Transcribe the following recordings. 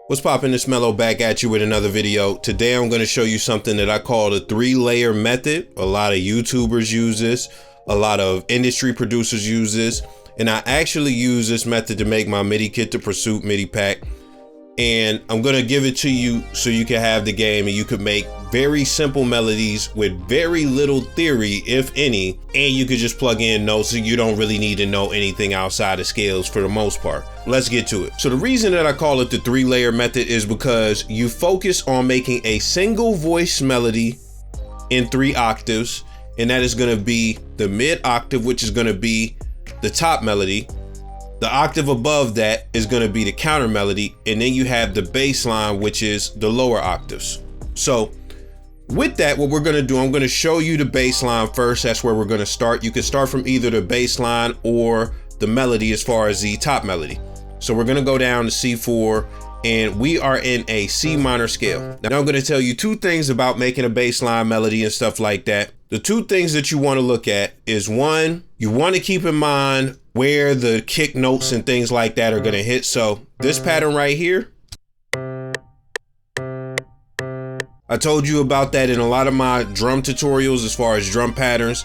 What's poppin'? It's Mello back at you with another video. Today I'm going to show you something that I call the 3-layer method. A lot of YouTubers use this, a lot of industry producers use this, and I actually use this method to make my MIDI kit, the Pursuit MIDI pack. And I'm going to give it to you so you can have the game and you could make very simple melodies with very little theory, if any, and you could just plug in notes and you don't really need to know anything outside of scales for the most part. Let's get to it. So the reason that I call it the 3-layer method is because you focus on making a single voice melody in 3 octaves, and that is going to be the mid octave, which is going to be the top melody. The octave above that is going to be the counter melody, and then you have the bass line, which is the lower octaves. So with that, what we're going to do, I'm going to show you the bass line first. That's where we're going to start. You can start from either the bass line or the melody as far as the top melody. So we're going to go down to C4, and we are in a C minor scale. Now I'm going to tell you 2 things about making a bass line melody and stuff like that. The 2 things that you want to look at is, 1, you want to keep in mind where the kick notes and things like that are going to hit. So this pattern right here, I told you about that in a lot of my drum tutorials as far as drum patterns.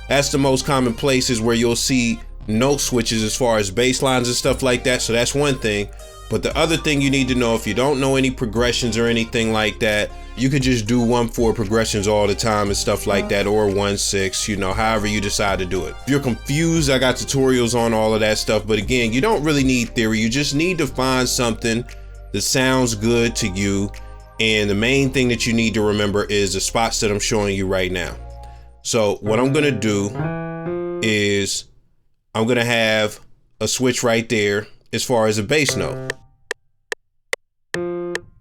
That's the most common places where you'll see note switches as far as bass lines and stuff like that. So that's one thing. But the other thing you need to know, if you don't know any progressions or anything like that, you could just do 1/4 progressions all the time and stuff like that, or 1/6, you know, however you decide to do it. If you're confused, I got tutorials on all of that stuff. But again, you don't really need theory. You just need to find something that sounds good to you. And the main thing that you need to remember is the spots that I'm showing you right now. So what I'm gonna do is I'm gonna have a switch right there as far as a bass note.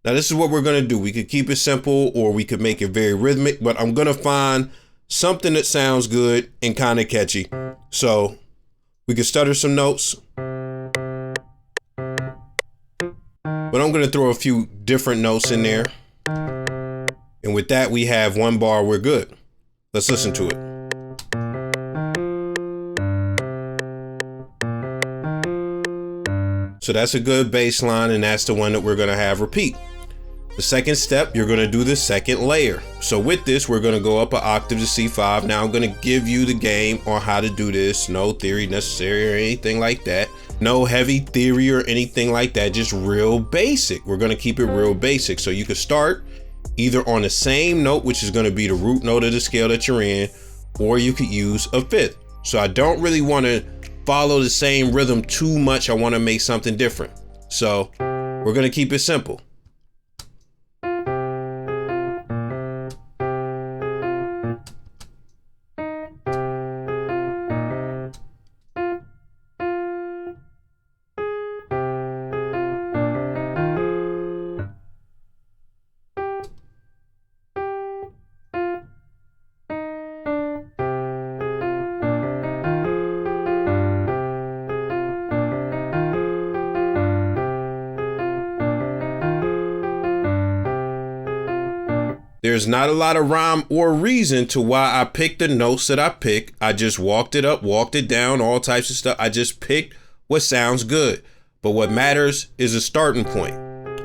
Now this is what we're gonna do. We could keep it simple or we could make it very rhythmic, but I'm gonna find something that sounds good and kind of catchy. So we could stutter some notes, but I'm gonna throw a few different notes in there. And with that, we have 1 bar, we're good. Let's listen to it. So that's a good bass line, and that's the one that we're gonna have repeat. The second step, you're gonna do the second layer. So with this, we're gonna go up an octave to C5. Now I'm gonna give you the game on how to do this. No theory necessary or anything like that. No heavy theory or anything like that, just real basic. We're gonna keep it real basic. So you can start either on the same note, which is gonna be the root note of the scale that you're in, or you could use a 5th. So I don't really wanna follow the same rhythm too much. I wanna make something different. So we're gonna keep it simple. There's not a lot of rhyme or reason to why I picked the notes that I picked. I just walked it up, walked it down, all types of stuff. I just picked what sounds good. But what matters is a starting point.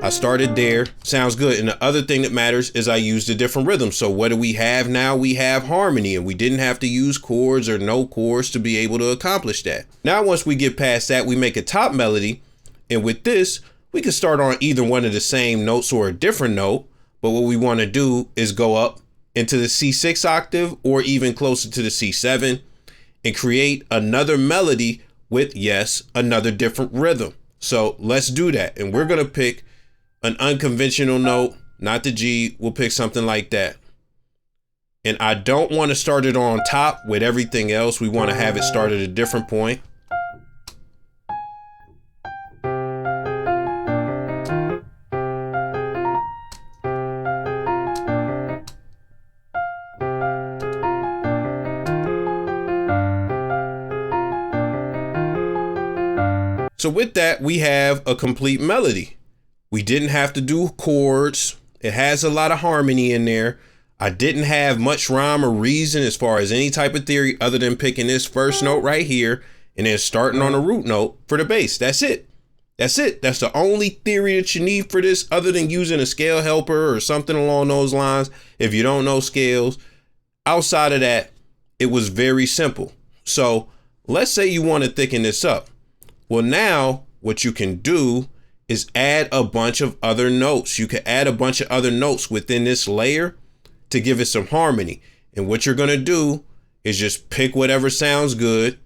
I started there, sounds good. And the other thing that matters is I used a different rhythm. So what do we have now? We have harmony, and we didn't have to use chords or no chords to be able to accomplish that. Now, once we get past that, we make a top melody. And with this, we can start on either one of the same notes or a different note. But what we want to do is go up into the C6 octave or even closer to the C7 and create another melody with, yes, another different rhythm. So let's do that. And we're going to pick an unconventional note, not the G. We'll pick something like that. And I don't want to start it on top with everything else. We want to have it start at a different point. So with that, we have a complete melody. We didn't have to do chords. It has a lot of harmony in there. I didn't have much rhyme or reason as far as any type of theory other than picking this first note right here and then starting on a root note for the bass. That's it. That's it. That's the only theory that you need for this, other than using a scale helper or something along those lines. If you don't know scales, outside of that, it was very simple. So let's say you want to thicken this up. Well, now what you can do is add a bunch of other notes. You can add a bunch of other notes within this layer to give it some harmony. And what you're going to do is just pick whatever sounds good.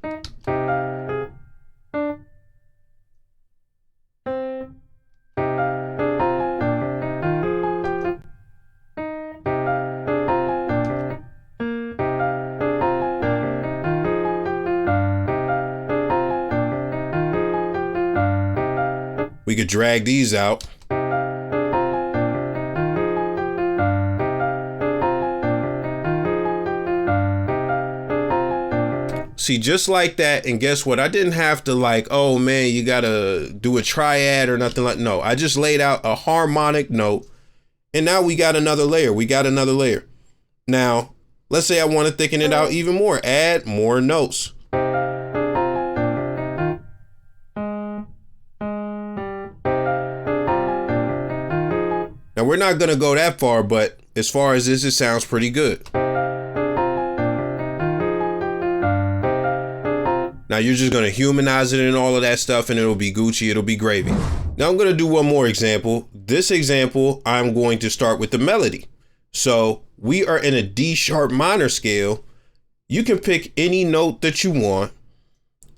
We could drag these out. See, just like that. And guess what? I didn't have to like, oh man, you gotta do a triad or nothing like, no, I just laid out a harmonic note. And now we got another layer. We got another layer. Now, let's say I want to thicken it out even more. Add more notes. Now, we're not going to go that far, but as far as this, it sounds pretty good. Now, you're just going to humanize it and all of that stuff, and it'll be Gucci. It'll be gravy. Now, I'm going to do one more example. This example, I'm going to start with the melody. So we are in a D sharp minor scale. You can pick any note that you want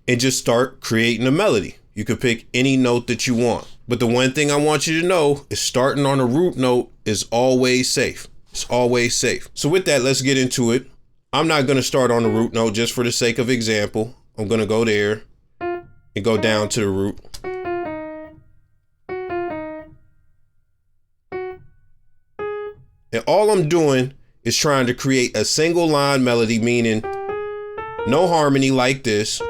and just start creating a melody. You can pick any note that you want. But the one thing I want you to know is starting on a root note is always safe. It's always safe. So with that, let's get into it. I'm not going to start on the root note just for the sake of example. I'm going to go there and go down to the root. And all I'm doing is trying to create a single line melody, meaning no harmony like this.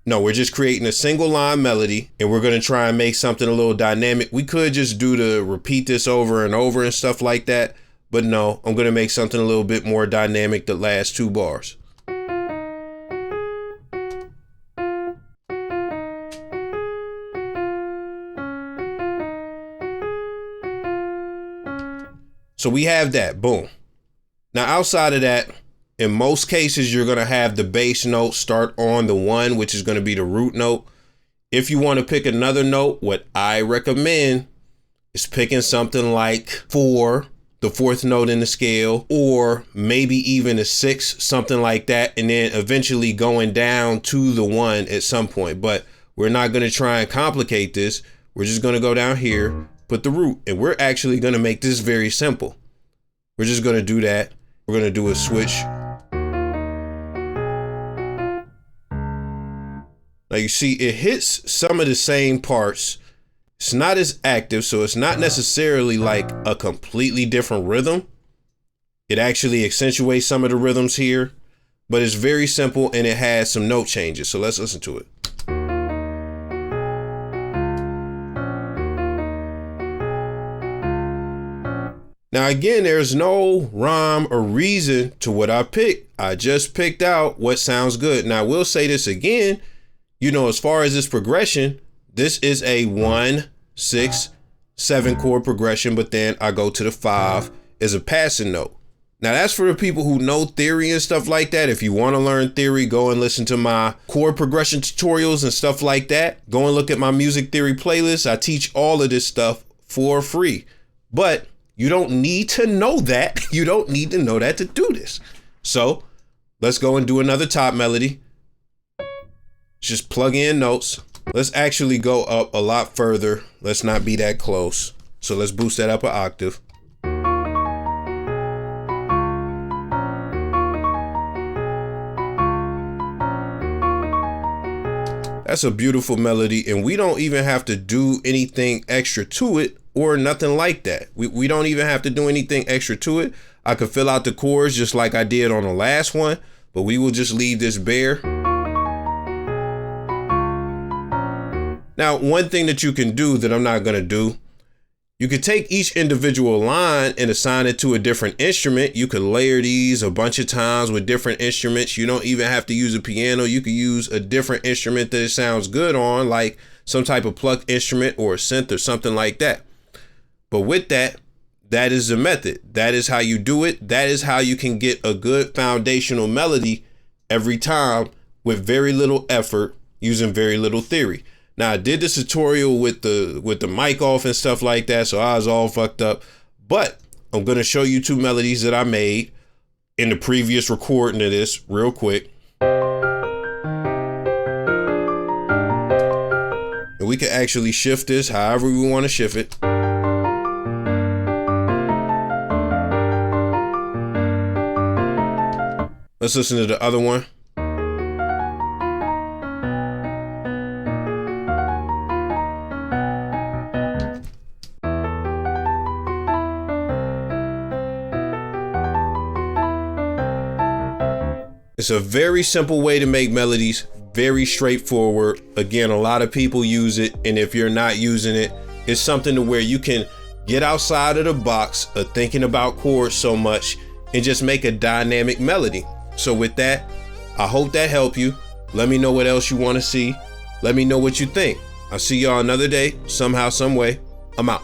No, we're just creating a single line melody, and we're going to try and make something a little dynamic. We could just do to repeat this over and over and stuff like that. But no, I'm going to make something a little bit more dynamic the last two bars. So we have that, boom. Now, outside of that, in most cases, you're going to have the bass note start on the one, which is going to be the root note. If you want to pick another note, what I recommend is picking something like 4, the 4th note in the scale, or maybe even a 6, something like that, and then eventually going down to the 1 at some point. But we're not going to try and complicate this. We're just going to go down here, put the root, and we're actually going to make this very simple. We're just going to do that. We're going to do a switch. Now you see it hits some of the same parts. It's not as active, so it's not necessarily like a completely different rhythm. It actually accentuates some of the rhythms here, but it's very simple and it has some note changes. So let's listen to it. Now, again, there's no rhyme or reason to what I picked. I just picked out what sounds good. Now, I will say this again. You know, as far as this progression, this is a 1, 6, 7 chord progression, but then I go to the 5 as a passing note. Now, that's for the people who know theory and stuff like that. If you want to learn theory, go and listen to my chord progression tutorials and stuff like that. Go and look at my music theory playlist. I teach all of this stuff for free. But you don't need to know that. You don't need to know that to do this. So let's go and do another top melody. Just plug in notes. Let's actually go up a lot further. Let's not be that close. So let's boost that up an octave. That's a beautiful melody, and we don't even have to do anything extra to it or nothing like that. We don't even have to do anything extra to it. I could fill out the chords just like I did on the last one, but we will just leave this bare. Now, one thing that you can do that I'm not going to do, you could take each individual line and assign it to a different instrument. You could layer these a bunch of times with different instruments. You don't even have to use a piano. You could use a different instrument that it sounds good on, like some type of plucked instrument or a synth or something like that. But with that, that is the method. That is how you do it. That is how you can get a good foundational melody every time with very little effort, using very little theory. Now, I did this tutorial with the mic off and stuff like that, so I was all fucked up. But I'm going to show you 2 melodies that I made in the previous recording of this real quick. And we can actually shift this however we want to shift it. Let's listen to the other one. It's a very simple way to make melodies, very straightforward. Again, a lot of people use it, and if you're not using it, it's something to where you can get outside of the box of thinking about chords so much and just make a dynamic melody. So with that, I hope that helped you. Let me know what else you want to see. Let me know what you think. I'll see y'all another day, somehow, some way. I'm out.